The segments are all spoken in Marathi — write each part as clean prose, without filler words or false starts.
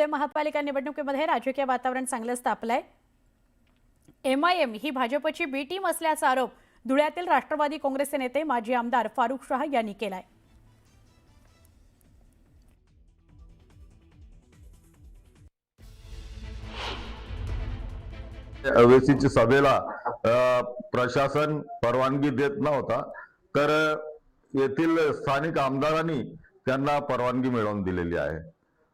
धुळे महापालिका निवडणुकीमध्ये राजकीय वातावरण चांगलंच तापलंय। MIM ही भाजपची बी टीम असल्याचा आरोप धुळ्यातील राष्ट्रवादी काँग्रेसचे नेते माजी आमदार फारुख शाह यांनी केलाय। ओवेसीची सभेला प्रशासन परवानगी देत नव्हता, तर येथील स्थानिक आमदारांनी त्यांना परवानगी मिळवून दिलेली आहे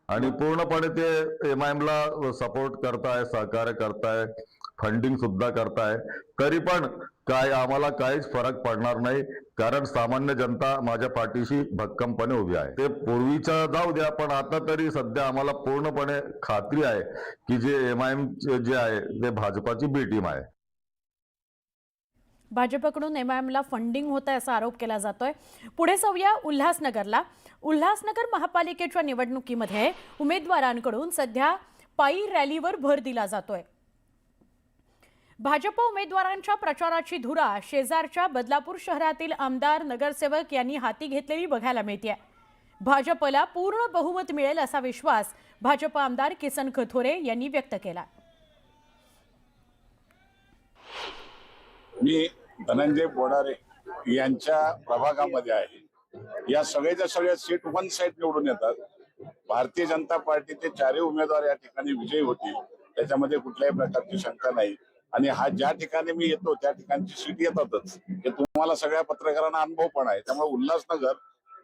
आणि पूर्णपणे ते MIM ला सपोर्ट करताय, सहकार्य करताय, फंडिंग सुद्धा करताय। तरी पण काय आम्हाला काहीच फरक पडणार नाही, कारण सामान्य जनता माझ्या पाठीशी भक्कमपणे उभी आहे। ते पूर्वीचा जाऊ द्या, पण आता तरी सध्या आम्हाला पूर्णपणे खात्री आहे की जे MIM जे आहे ते भाजपाची बी टीम आहे। भाजपकडून MIM ला फंडिंग होत आहे असा आरोप केला जातोय। पुढे जाऊया उल्हासनगरला। उल्हासनगर महापालिकेच्या निवडणुकीमध्ये उमेदवारांकडून सध्या पायी रॅलीवर भर दिला जातोय। भाजप उमेदवारांच्या प्रचाराची धुरा शेजारच्या बदलापूर शहरातील आमदार नगरसेवक यांनी हाती घेतलेली बघायला मिळते। भाजपला पूर्ण बहुमत मिळेल असा विश्वास भाजप आमदार किसन कथोरे यांनी व्यक्त केला। मी धनंजय बोडारे यांच्या प्रभागामध्ये आहे। या सगळ्याच्या सगळ्या सीट वन साइड निवडून येतात। भारतीय जनता पार्टीचे चारही उमेदवार या ठिकाणी विजयी होतील, त्याच्यामध्ये कुठल्याही प्रकारची शंका नाही। आणि हा ज्या ठिकाणी मी येतो त्या ठिकाणची सीट येतातच, हे तुम्हाला सगळ्या पत्रकारांना अनुभव पण आहे। त्यामुळे उल्हासनगर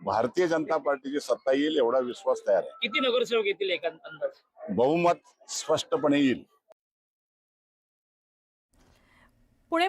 भारतीय जनता पार्टीची सत्ता येईल एवढा विश्वास तयार आहे। किती नगरसेवक येतील एका अंदाज? बहुमत स्पष्टपणे येईल। पुणे